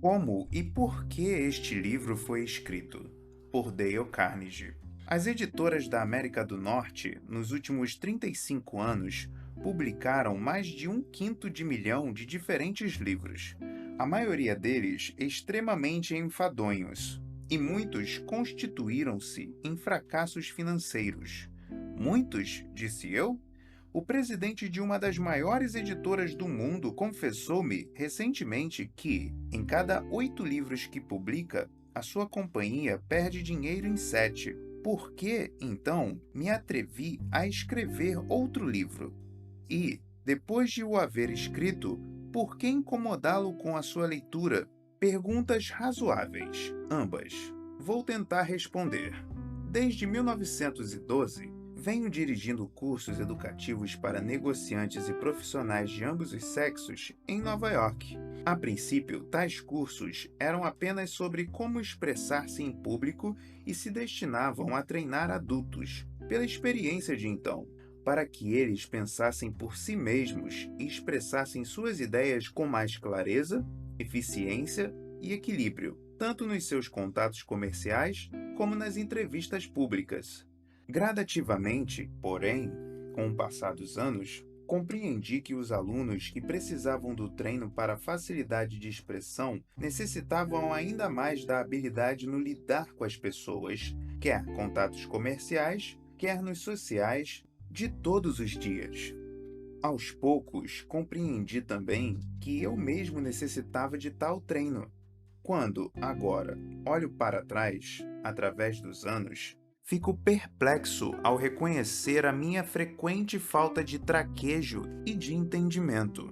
Como e por que este livro foi escrito? Por Dale Carnegie. As editoras da América do Norte, nos últimos 35 anos, publicaram mais de 1/5 de milhão de diferentes livros, a maioria deles extremamente enfadonhos, e muitos constituíram-se em fracassos financeiros. Muitos, disse eu? O presidente de uma das maiores editoras do mundo confessou-me recentemente que, em cada 8 livros que publica, a sua companhia perde dinheiro em 7. Por que, então, me atrevi a escrever outro livro? E, depois de o haver escrito, por que incomodá-lo com a sua leitura? Perguntas razoáveis, ambas. Vou tentar responder. Desde 1912, venho dirigindo cursos educativos para negociantes e profissionais de ambos os sexos em Nova York. A princípio, tais cursos eram apenas sobre como expressar-se em público e se destinavam a treinar adultos, pela experiência de então, para que eles pensassem por si mesmos e expressassem suas ideias com mais clareza, eficiência e equilíbrio, tanto nos seus contatos comerciais como nas entrevistas públicas. Gradativamente, porém, com o passar dos anos, compreendi que os alunos que precisavam do treino para facilidade de expressão necessitavam ainda mais da habilidade no lidar com as pessoas, quer contatos comerciais, quer nos sociais, de todos os dias. Aos poucos, compreendi também que eu mesmo necessitava de tal treino. Quando, agora, olho para trás, através dos anos, fico perplexo ao reconhecer a minha frequente falta de traquejo e de entendimento.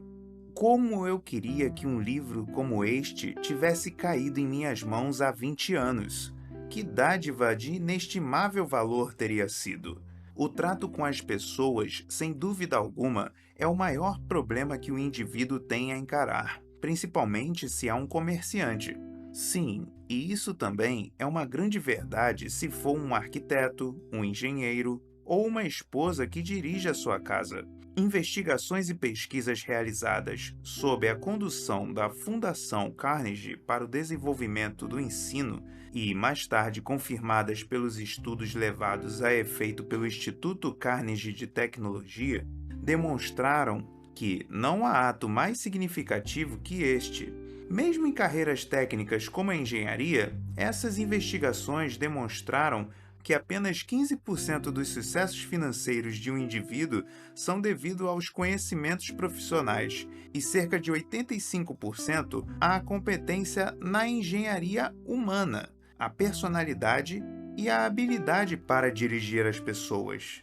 Como eu queria que um livro como este tivesse caído em minhas mãos há 20 anos. Que dádiva de inestimável valor teria sido! O trato com as pessoas, sem dúvida alguma, é o maior problema que o indivíduo tem a encarar, principalmente se é um comerciante. Sim, e isso também é uma grande verdade se for um arquiteto, um engenheiro ou uma esposa que dirige a sua casa. Investigações e pesquisas realizadas sob a condução da Fundação Carnegie para o Desenvolvimento do Ensino e, mais tarde, confirmadas pelos estudos levados a efeito pelo Instituto Carnegie de Tecnologia, demonstraram que não há ato mais significativo que este. Mesmo em carreiras técnicas como a engenharia, essas investigações demonstraram que apenas 15% dos sucessos financeiros de um indivíduo são devido aos conhecimentos profissionais e cerca de 85% à competência na engenharia humana, a personalidade e a habilidade para dirigir as pessoas.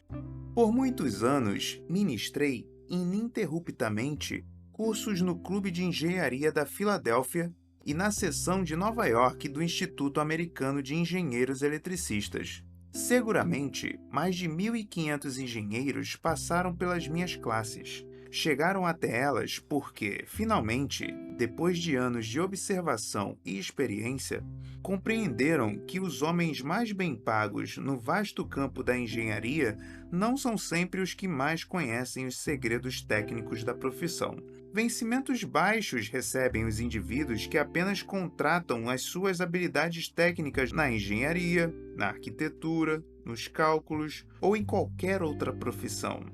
Por muitos anos, ministrei ininterruptamente cursos no Clube de Engenharia da Filadélfia e na seção de Nova York do Instituto Americano de Engenheiros Eletricistas. Seguramente, mais de 1.500 engenheiros passaram pelas minhas classes. Chegaram até elas porque, finalmente, depois de anos de observação e experiência, compreenderam que os homens mais bem pagos no vasto campo da engenharia não são sempre os que mais conhecem os segredos técnicos da profissão. Vencimentos baixos recebem os indivíduos que apenas contratam as suas habilidades técnicas na engenharia, na arquitetura, nos cálculos ou em qualquer outra profissão.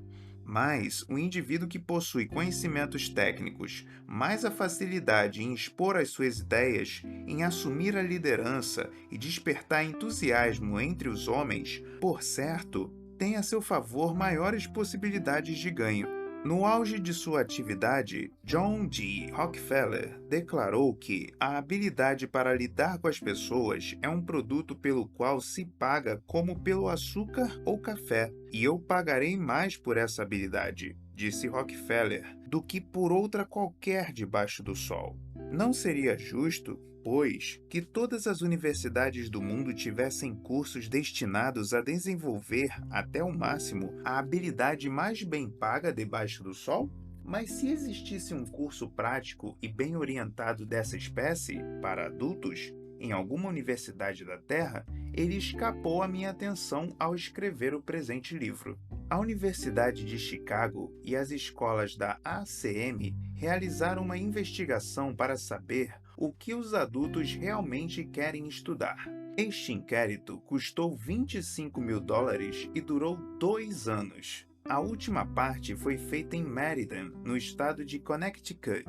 Mas o indivíduo que possui conhecimentos técnicos, mais a facilidade em expor as suas ideias, em assumir a liderança e despertar entusiasmo entre os homens, por certo, tem a seu favor maiores possibilidades de ganho. No auge de sua atividade, John D. Rockefeller declarou que a habilidade para lidar com as pessoas é um produto pelo qual se paga como pelo açúcar ou café, e eu pagarei mais por essa habilidade, disse Rockefeller, do que por outra qualquer debaixo do sol. Não seria justo, pois, que todas as universidades do mundo tivessem cursos destinados a desenvolver, até o máximo, a habilidade mais bem paga debaixo do sol? Mas se existisse um curso prático e bem orientado dessa espécie, para adultos, em alguma universidade da Terra, ele escapou à minha atenção ao escrever o presente livro. A Universidade de Chicago e as escolas da ACM realizaram uma investigação para saber o que os adultos realmente querem estudar. Este inquérito custou $25.000 e durou 2 anos. A última parte foi feita em Meriden, no estado de Connecticut.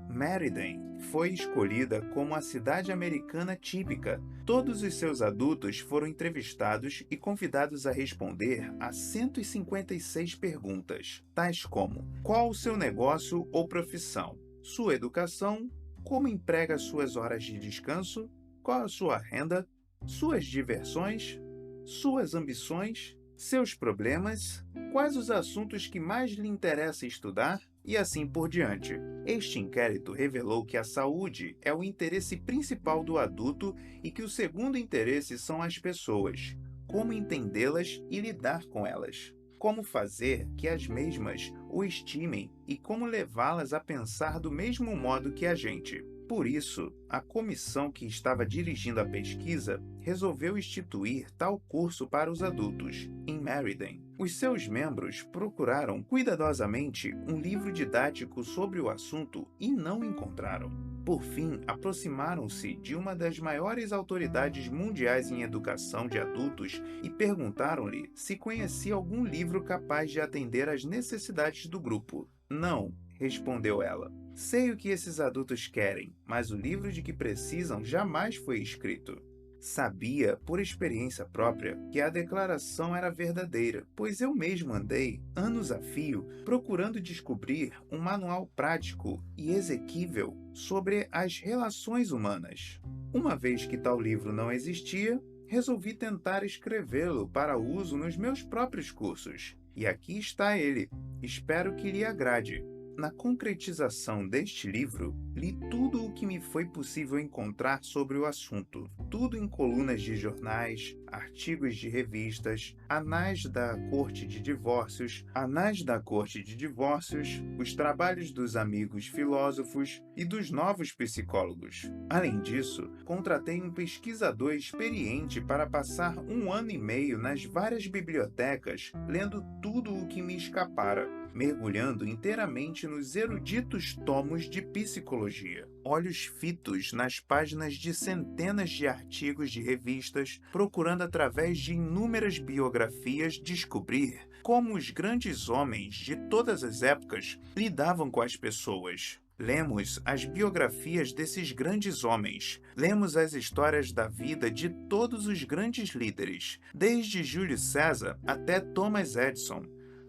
Meriden foi escolhida como a cidade americana típica. Todos os seus adultos foram entrevistados e convidados a responder a 156 perguntas, tais como: qual o seu negócio ou profissão? Sua educação? Como emprega suas horas de descanso? Qual a sua renda? Suas diversões? Suas ambições? Seus problemas? Quais os assuntos que mais lhe interessa estudar? E assim por diante. Este inquérito revelou que a saúde é o interesse principal do adulto e que o segundo interesse são as pessoas, como entendê-las e lidar com elas, como fazer que as mesmas o estimem e como levá-las a pensar do mesmo modo que a gente. Por isso, a comissão que estava dirigindo a pesquisa resolveu instituir tal curso para os adultos, em Meriden. Os seus membros procuraram cuidadosamente um livro didático sobre o assunto e não encontraram. Por fim, aproximaram-se de uma das maiores autoridades mundiais em educação de adultos e perguntaram-lhe se conhecia algum livro capaz de atender às necessidades do grupo. Não, respondeu ela. Sei o que esses adultos querem, mas o livro de que precisam jamais foi escrito. Sabia, por experiência própria, que a declaração era verdadeira, pois eu mesmo andei, anos a fio, procurando descobrir um manual prático e exequível sobre as relações humanas. Uma vez que tal livro não existia, resolvi tentar escrevê-lo para uso nos meus próprios cursos. E aqui está ele. Espero que lhe agrade. Na concretização deste livro, li tudo o que me foi possível encontrar sobre o assunto, tudo em colunas de jornais, artigos de revistas, anais da Corte de Divórcios, os trabalhos dos amigos filósofos e dos novos psicólogos. Além disso, contratei um pesquisador experiente para passar 1 ano e meio nas várias bibliotecas, lendo tudo o que me escapara, mergulhando inteiramente nos eruditos tomos de psicologia. Olhos fitos nas páginas de centenas de artigos de revistas, procurando através de inúmeras biografias descobrir como os grandes homens de todas as épocas lidavam com as pessoas. Lemos as biografias desses grandes homens, lemos as histórias da vida de todos os grandes líderes, desde Júlio César até Thomas Edison.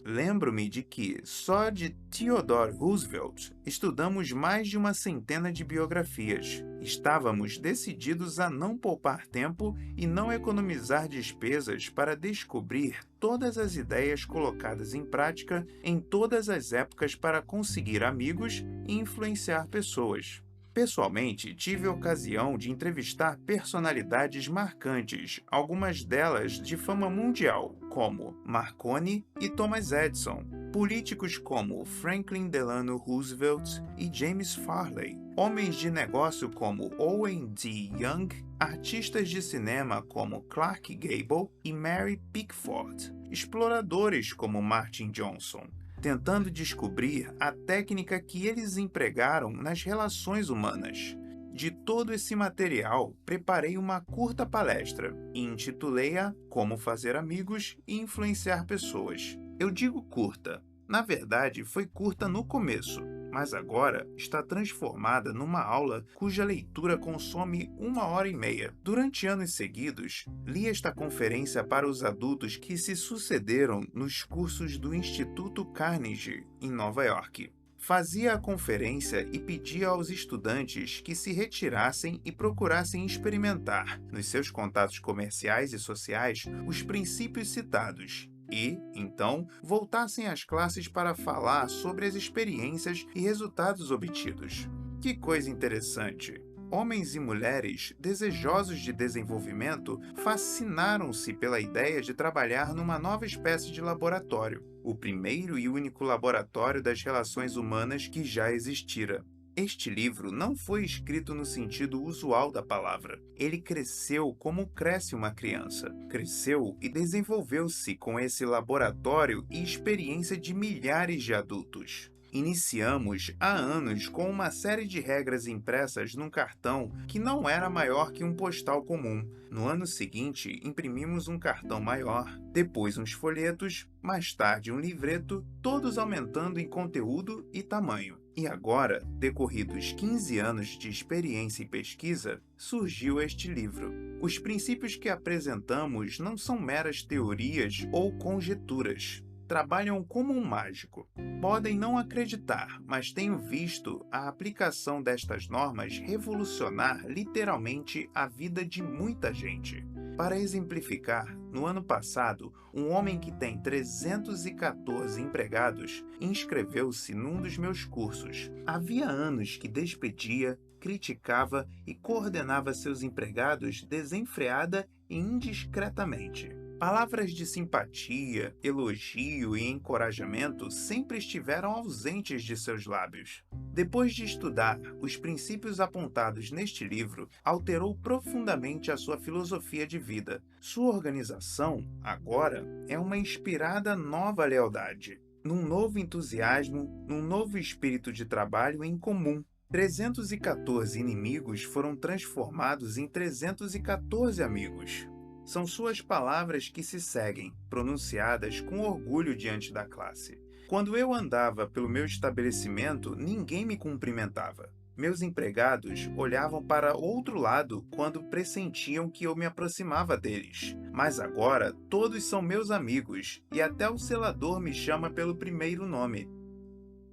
Lembro-me de que, só de Theodore Roosevelt, estudamos mais de 100 de biografias. Estávamos decididos a não poupar tempo e não economizar despesas para descobrir todas as ideias colocadas em prática em todas as épocas para conseguir amigos e influenciar pessoas. Pessoalmente, tive a ocasião de entrevistar personalidades marcantes, algumas delas de fama mundial, como Marconi e Thomas Edison, políticos como Franklin Delano Roosevelt e James Farley, homens de negócio como Owen D. Young, artistas de cinema como Clark Gable e Mary Pickford, exploradores como Martin Johnson, tentando descobrir a técnica que eles empregaram nas relações humanas. De todo esse material, preparei uma curta palestra e intitulei-a Como Fazer Amigos e Influenciar Pessoas. Eu digo curta. Na verdade, foi curta no começo, mas agora está transformada numa aula cuja leitura consome 1h30. Durante anos seguidos, li esta conferência para os adultos que se sucederam nos cursos do Instituto Carnegie, em Nova York. Fazia a conferência e pedia aos estudantes que se retirassem e procurassem experimentar, nos seus contatos comerciais e sociais, os princípios citados. E, então, voltassem às classes para falar sobre as experiências e resultados obtidos. Que coisa interessante! Homens e mulheres desejosos de desenvolvimento fascinaram-se pela ideia de trabalhar numa nova espécie de laboratório, o primeiro e único laboratório das relações humanas que já existira. Este livro não foi escrito no sentido usual da palavra. Ele cresceu como cresce uma criança. Cresceu e desenvolveu-se com esse laboratório e experiência de milhares de adultos. Iniciamos há anos com uma série de regras impressas num cartão que não era maior que um postal comum. No ano seguinte, imprimimos um cartão maior, depois uns folhetos, mais tarde um livreto, todos aumentando em conteúdo e tamanho. E agora, decorridos 15 anos de experiência e pesquisa, surgiu este livro. Os princípios que apresentamos não são meras teorias ou conjecturas. Trabalham como um mágico. Podem não acreditar, mas tenho visto a aplicação destas normas revolucionar literalmente a vida de muita gente. Para exemplificar, no ano passado, um homem que tem 314 empregados inscreveu-se num dos meus cursos. Havia anos que despedia, criticava e coordenava seus empregados desenfreada e indiscretamente. Palavras de simpatia, elogio e encorajamento sempre estiveram ausentes de seus lábios. Depois de estudar os princípios apontados neste livro, alterou profundamente a sua filosofia de vida. Sua organização, agora, é uma inspirada nova lealdade, num novo entusiasmo, num novo espírito de trabalho em comum. 314 inimigos foram transformados em 314 amigos. São suas palavras que se seguem, pronunciadas com orgulho diante da classe. Quando eu andava pelo meu estabelecimento, ninguém me cumprimentava. Meus empregados olhavam para outro lado quando pressentiam que eu me aproximava deles. Mas agora, todos são meus amigos e até o zelador me chama pelo primeiro nome.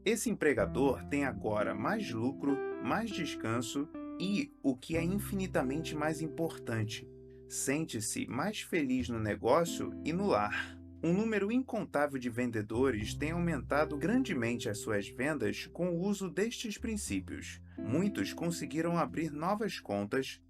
Esse empregador tem agora mais lucro, mais descanso e, o que é infinitamente mais importante, sente-se mais feliz no negócio e no lar. Um número incontável de vendedores tem aumentado grandemente as suas vendas com o uso destes princípios. Muitos conseguiram abrir novas contas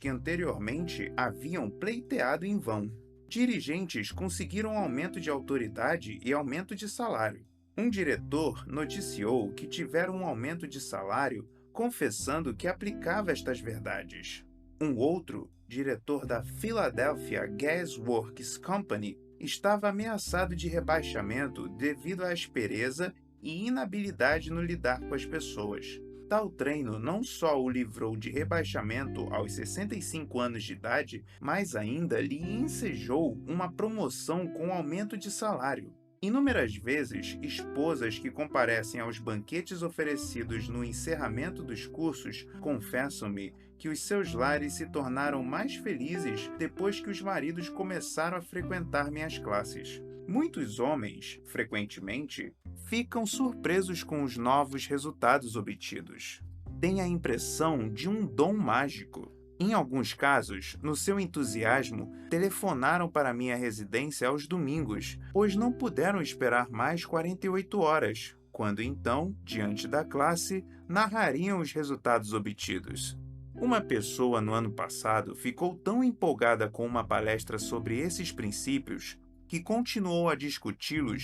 que anteriormente haviam pleiteado em vão. Dirigentes conseguiram aumento de autoridade e aumento de salário. Um diretor noticiou que tiveram um aumento de salário confessando que aplicava estas verdades. Um outro, diretor da Philadelphia Gas Works Company, estava ameaçado de rebaixamento devido à aspereza e inabilidade no lidar com as pessoas. Tal treino não só o livrou de rebaixamento aos 65 anos de idade, mas ainda lhe ensejou uma promoção com aumento de salário. Inúmeras vezes, esposas que comparecem aos banquetes oferecidos no encerramento dos cursos confessam-me que os seus lares se tornaram mais felizes depois que os maridos começaram a frequentar minhas classes. Muitos homens, frequentemente, ficam surpresos com os novos resultados obtidos. Têm a impressão de um dom mágico. Em alguns casos, no seu entusiasmo, telefonaram para minha residência aos domingos, pois não puderam esperar mais 48 horas, quando então, diante da classe, narrariam os resultados obtidos. Uma pessoa no ano passado ficou tão empolgada com uma palestra sobre esses princípios que continuou a discuti-lo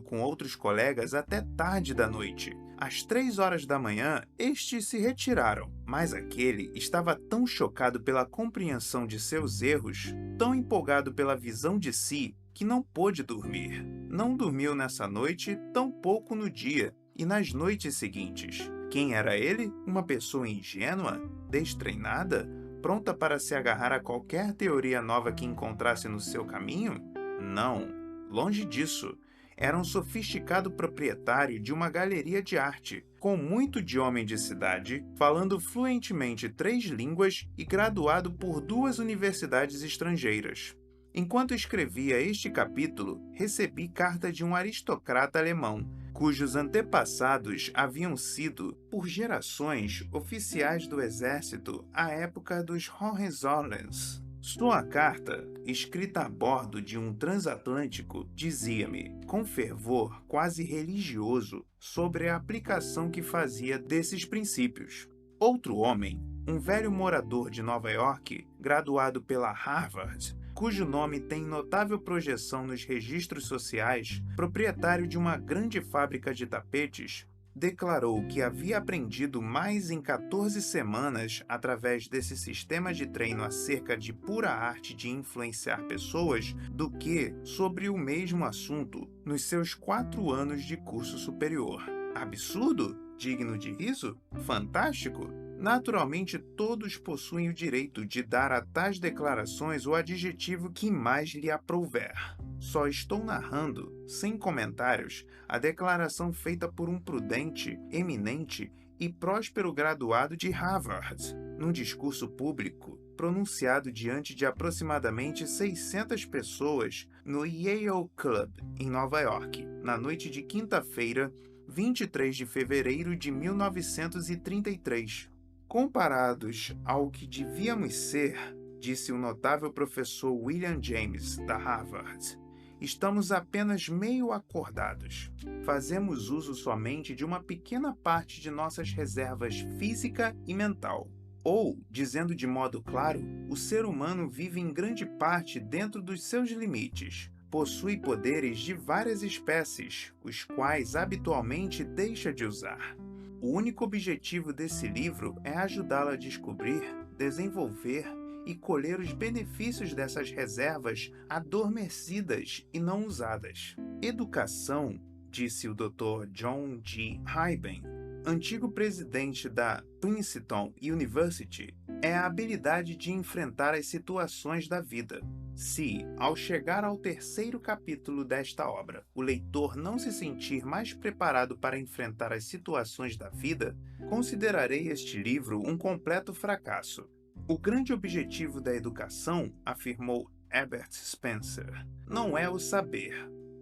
com outros colegas até tarde da noite. Às 3 horas da manhã, estes se retiraram, mas aquele estava tão chocado pela compreensão de seus erros, tão empolgado pela visão de si, que não pôde dormir. Não dormiu nessa noite, tampouco no dia e nas noites seguintes. Quem era ele? Uma pessoa ingênua? Destreinada? Pronta para se agarrar a qualquer teoria nova que encontrasse no seu caminho? Não, longe disso. Era um sofisticado proprietário de uma galeria de arte, com muito de homem de cidade, falando fluentemente 3 línguas e graduado por 2 universidades estrangeiras. Enquanto escrevia este capítulo, recebi carta de um aristocrata alemão, cujos antepassados haviam sido, por gerações, oficiais do exército à época dos Hohenzollerns. Sua carta, escrita a bordo de um transatlântico, dizia-me, com fervor quase religioso, sobre a aplicação que fazia desses princípios. Outro homem, um velho morador de Nova York, graduado pela Harvard, cujo nome tem notável projeção nos registros sociais, proprietário de uma grande fábrica de tapetes, declarou que havia aprendido mais em 14 semanas através desse sistema de treino acerca de pura arte de influenciar pessoas do que sobre o mesmo assunto nos seus 4 anos de curso superior. Absurdo? Digno de riso? Fantástico? Naturalmente, todos possuem o direito de dar a tais declarações o adjetivo que mais lhe aprouver. Só estou narrando, sem comentários, a declaração feita por um prudente, eminente e próspero graduado de Harvard, num discurso público pronunciado diante de aproximadamente 600 pessoas no Yale Club, em Nova York, na noite de quinta-feira, 23 de fevereiro de 1933. Comparados ao que devíamos ser, disse o notável professor William James, da Harvard, estamos apenas meio acordados. Fazemos uso somente de uma pequena parte de nossas reservas física e mental. Ou, dizendo de modo claro, o ser humano vive em grande parte dentro dos seus limites. Possui poderes de várias espécies, os quais habitualmente deixa de usar. O único objetivo desse livro é ajudá-lo a descobrir, desenvolver e colher os benefícios dessas reservas adormecidas e não usadas. Educação, disse o Dr. John G. Hyben, antigo presidente da Princeton University, é a habilidade de enfrentar as situações da vida. Se, ao chegar ao terceiro capítulo desta obra, o leitor não se sentir mais preparado para enfrentar as situações da vida, considerarei este livro um completo fracasso. O grande objetivo da educação, afirmou Herbert Spencer, não é o saber,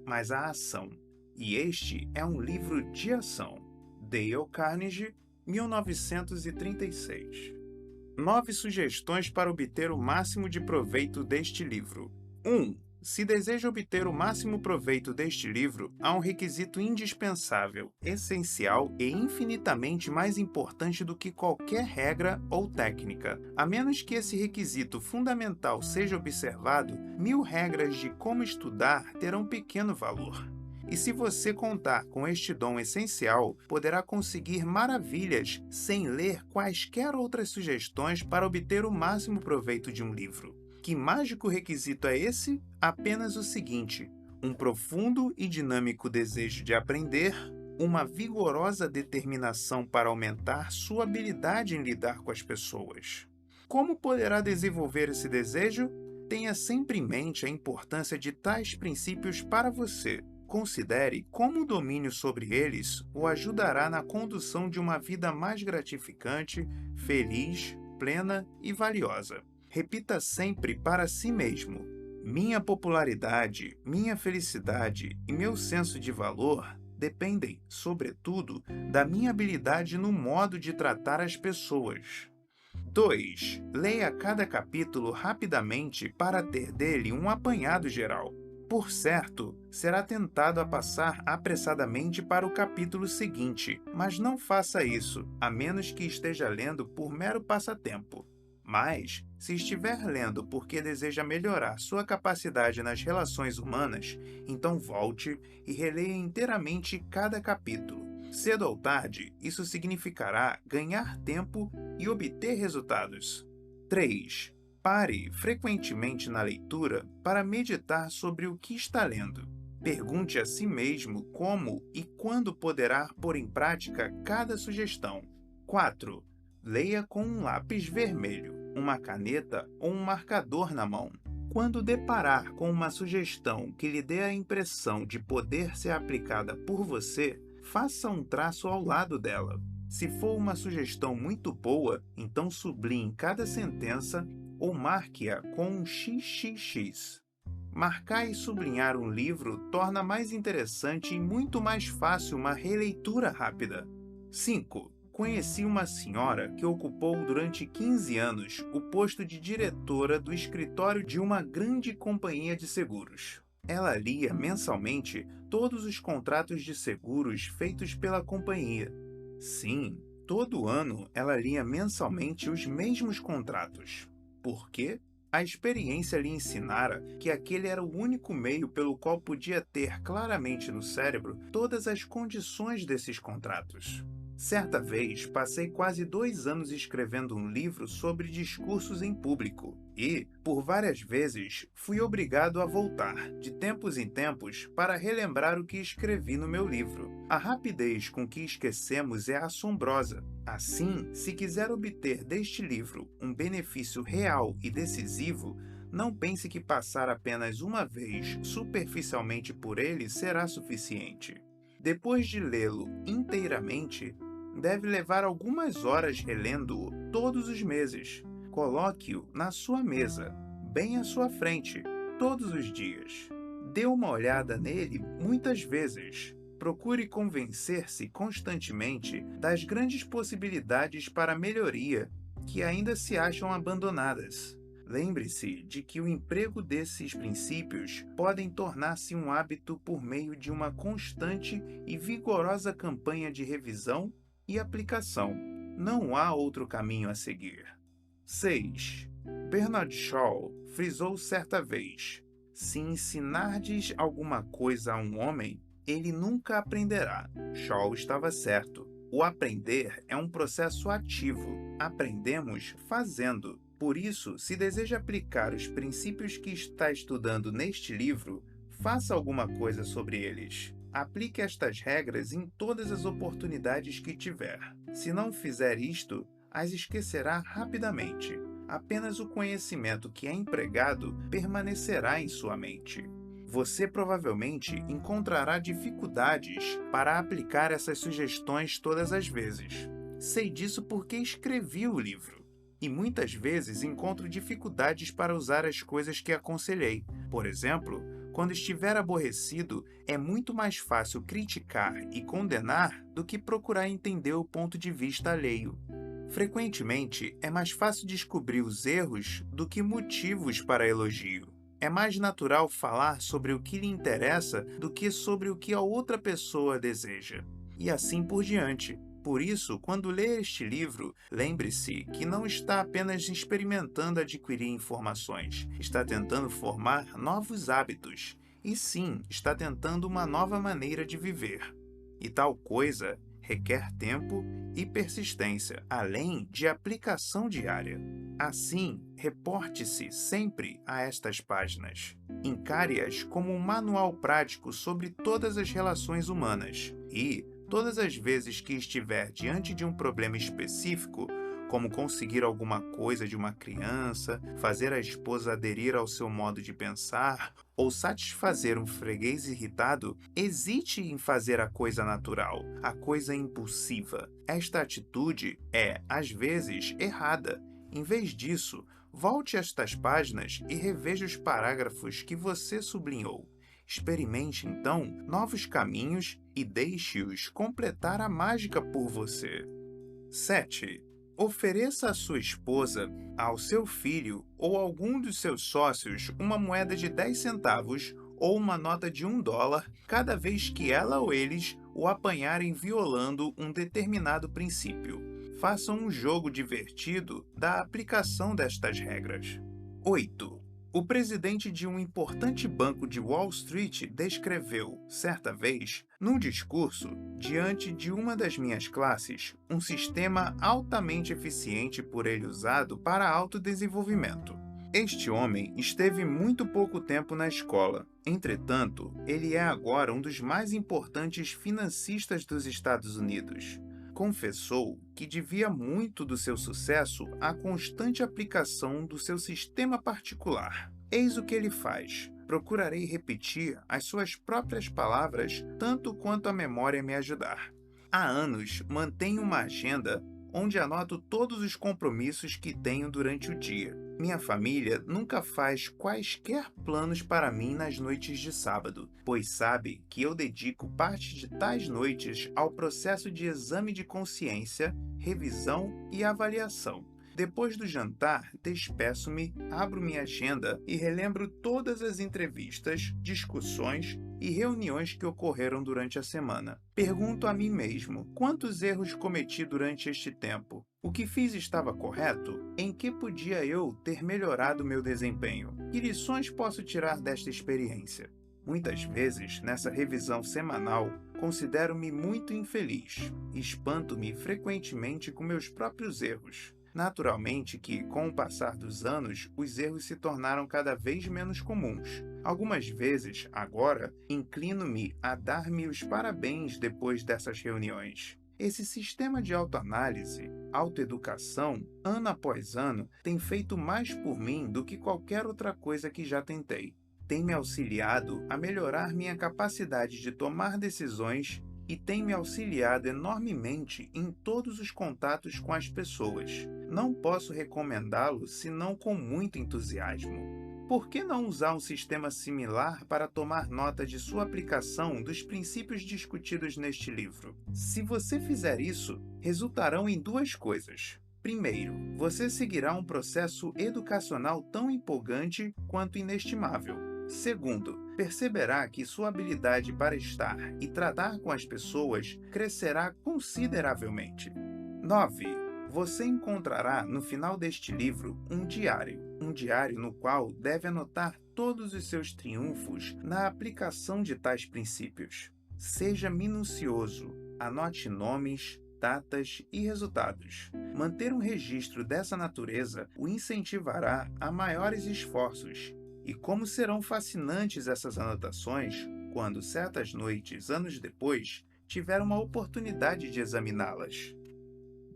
mas a ação. E este é um livro de ação. Dale Carnegie, 1936. 9 sugestões para obter o máximo de proveito deste livro. 1. Se deseja obter o máximo proveito deste livro, há um requisito indispensável, essencial e infinitamente mais importante do que qualquer regra ou técnica. A menos que esse requisito fundamental seja observado, 1000 regras de como estudar terão pequeno valor. E se você contar com este dom essencial, poderá conseguir maravilhas sem ler quaisquer outras sugestões para obter o máximo proveito de um livro. Que mágico requisito é esse? Apenas o seguinte: um profundo e dinâmico desejo de aprender, uma vigorosa determinação para aumentar sua habilidade em lidar com as pessoas. Como poderá desenvolver esse desejo? Tenha sempre em mente a importância de tais princípios para você. Considere como o domínio sobre eles o ajudará na condução de uma vida mais gratificante, feliz, plena e valiosa. Repita sempre para si mesmo: minha popularidade, minha felicidade e meu senso de valor dependem, sobretudo, da minha habilidade no modo de tratar as pessoas. 2. Leia cada capítulo rapidamente para ter dele um apanhado geral. Por certo, será tentado a passar apressadamente para o capítulo seguinte, mas não faça isso, a menos que esteja lendo por mero passatempo. Mas, se estiver lendo porque deseja melhorar sua capacidade nas relações humanas, então volte e releia inteiramente cada capítulo. Cedo ou tarde, isso significará ganhar tempo e obter resultados. 3. Pare frequentemente na leitura para meditar sobre o que está lendo. Pergunte a si mesmo como e quando poderá pôr em prática cada sugestão. 4. Leia com um lápis vermelho, uma caneta ou um marcador na mão. Quando deparar com uma sugestão que lhe dê a impressão de poder ser aplicada por você, faça um traço ao lado dela. Se for uma sugestão muito boa, então sublinhe cada sentença ou marque-a com um XXX. Marcar e sublinhar um livro torna mais interessante e muito mais fácil uma releitura rápida. 5. Conheci uma senhora que ocupou durante 15 anos o posto de diretora do escritório de uma grande companhia de seguros. Ela lia mensalmente todos os contratos de seguros feitos pela companhia. Sim, todo ano ela lia mensalmente os mesmos contratos. Por quê? A experiência lhe ensinara que aquele era o único meio pelo qual podia ter claramente no cérebro todas as condições desses contratos. Certa vez, passei quase 2 anos escrevendo um livro sobre discursos em público e, por várias vezes, fui obrigado a voltar, de tempos em tempos, para relembrar o que escrevi no meu livro. A rapidez com que esquecemos é assombrosa. Assim, se quiser obter deste livro um benefício real e decisivo, não pense que passar apenas uma vez superficialmente por ele será suficiente. Depois de lê-lo inteiramente, deve levar algumas horas relendo-o todos os meses. Coloque-o na sua mesa, bem à sua frente, todos os dias. Dê uma olhada nele muitas vezes. Procure convencer-se constantemente das grandes possibilidades para melhoria que ainda se acham abandonadas. Lembre-se de que o emprego desses princípios podem tornar-se um hábito por meio de uma constante e vigorosa campanha de revisão e aplicação. Não há outro caminho a seguir. 6. Bernard Shaw frisou certa vez: se ensinardes alguma coisa a um homem, ele nunca aprenderá. Shaw estava certo. O aprender é um processo ativo. Aprendemos fazendo. Por isso, se deseja aplicar os princípios que está estudando neste livro, faça alguma coisa sobre eles. Aplique estas regras em todas as oportunidades que tiver. Se não fizer isto, as esquecerá rapidamente. Apenas o conhecimento que é empregado permanecerá em sua mente. Você provavelmente encontrará dificuldades para aplicar essas sugestões todas as vezes. Sei disso porque escrevi o livro. E muitas vezes encontro dificuldades para usar as coisas que aconselhei. Por exemplo, quando estiver aborrecido, é muito mais fácil criticar e condenar do que procurar entender o ponto de vista alheio. Frequentemente, é mais fácil descobrir os erros do que motivos para elogio. É mais natural falar sobre o que lhe interessa do que sobre o que a outra pessoa deseja. E assim por diante. Por isso, quando ler este livro, lembre-se que não está apenas experimentando adquirir informações, está tentando formar novos hábitos, e sim, está tentando uma nova maneira de viver. E tal coisa requer tempo e persistência, além de aplicação diária. Assim, reporte-se sempre a estas páginas. Encare-as como um manual prático sobre todas as relações humanas e, todas as vezes que estiver diante de um problema específico, como conseguir alguma coisa de uma criança, fazer a esposa aderir ao seu modo de pensar ou satisfazer um freguês irritado, hesite em fazer a coisa natural, a coisa impulsiva. Esta atitude é, às vezes, errada. Em vez disso, volte a estas páginas e reveja os parágrafos que você sublinhou. Experimente, então, novos caminhos e deixe-os completar a mágica por você. 7. Ofereça à sua esposa, ao seu filho ou a algum dos seus sócios uma moeda de 10 centavos ou uma nota de $1 cada vez que ela ou eles o apanharem violando um determinado princípio. Façam um jogo divertido da aplicação destas regras. 8. O presidente de um importante banco de Wall Street descreveu, certa vez, num discurso, diante de uma das minhas classes, um sistema altamente eficiente por ele usado para autodesenvolvimento. Este homem esteve muito pouco tempo na escola. Entretanto, ele é agora um dos mais importantes financistas dos Estados Unidos. Confessou que devia muito do seu sucesso à constante aplicação do seu sistema particular. Eis o que ele faz. Procurarei repetir as suas próprias palavras tanto quanto a memória me ajudar. Há anos mantenho uma agenda onde anoto todos os compromissos que tenho durante o dia. Minha família nunca faz quaisquer planos para mim nas noites de sábado, pois sabe que eu dedico parte de tais noites ao processo de exame de consciência, revisão e avaliação. Depois do jantar, despeço-me, abro minha agenda e relembro todas as entrevistas, discussões e reuniões que ocorreram durante a semana. Pergunto a mim mesmo, quantos erros cometi durante este tempo? O que fiz estava correto? Em que podia eu ter melhorado meu desempenho? Que lições posso tirar desta experiência? Muitas vezes, nessa revisão semanal, considero-me muito infeliz e espanto-me frequentemente com meus próprios erros. Naturalmente que, com o passar dos anos, os erros se tornaram cada vez menos comuns. Algumas vezes, agora, inclino-me a dar-me os parabéns depois dessas reuniões. Esse sistema de autoanálise, autoeducação, ano após ano, tem feito mais por mim do que qualquer outra coisa que já tentei. Tem me auxiliado a melhorar minha capacidade de tomar decisões e tem me auxiliado enormemente em todos os contatos com as pessoas. Não posso recomendá-lo senão com muito entusiasmo. Por que não usar um sistema similar para tomar nota de sua aplicação dos princípios discutidos neste livro? Se você fizer isso, resultarão em duas coisas. Primeiro, você seguirá um processo educacional tão empolgante quanto inestimável. Segundo, perceberá que sua habilidade para estar e tratar com as pessoas crescerá consideravelmente. 9. Você encontrará no final deste livro um diário no qual deve anotar todos os seus triunfos na aplicação de tais princípios. Seja minucioso, anote nomes, datas e resultados. Manter um registro dessa natureza o incentivará a maiores esforços. E como serão fascinantes essas anotações quando, certas noites, anos depois, tiver uma oportunidade de examiná-las.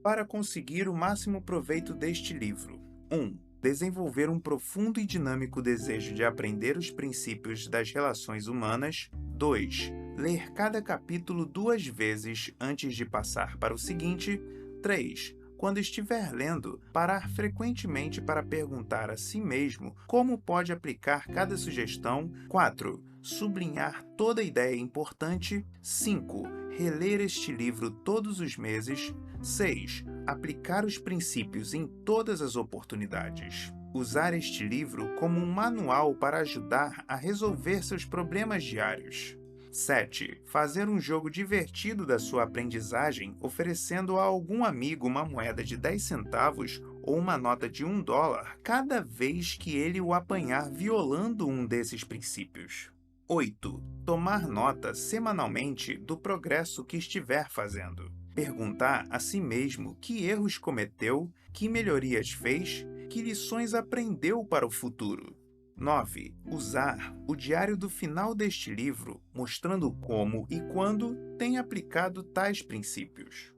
Para conseguir o máximo proveito deste livro: 1. Desenvolver um profundo e dinâmico desejo de aprender os princípios das relações humanas. 2. Ler cada capítulo 2 vezes antes de passar para o seguinte. 3. Quando estiver lendo, parar frequentemente para perguntar a si mesmo como pode aplicar cada sugestão. 4. Sublinhar toda ideia importante. 5. Reler este livro todos os meses. 6. Aplicar os princípios em todas as oportunidades. Usar este livro como um manual para ajudar a resolver seus problemas diários. 7. Fazer um jogo divertido da sua aprendizagem oferecendo a algum amigo uma moeda de 10 centavos ou uma nota de $1 cada vez que ele o apanhar violando um desses princípios. 8. Tomar nota semanalmente do progresso que estiver fazendo. Perguntar a si mesmo que erros cometeu, que melhorias fez, que lições aprendeu para o futuro. 9. Usar o diário do final deste livro, mostrando como e quando tem aplicado tais princípios.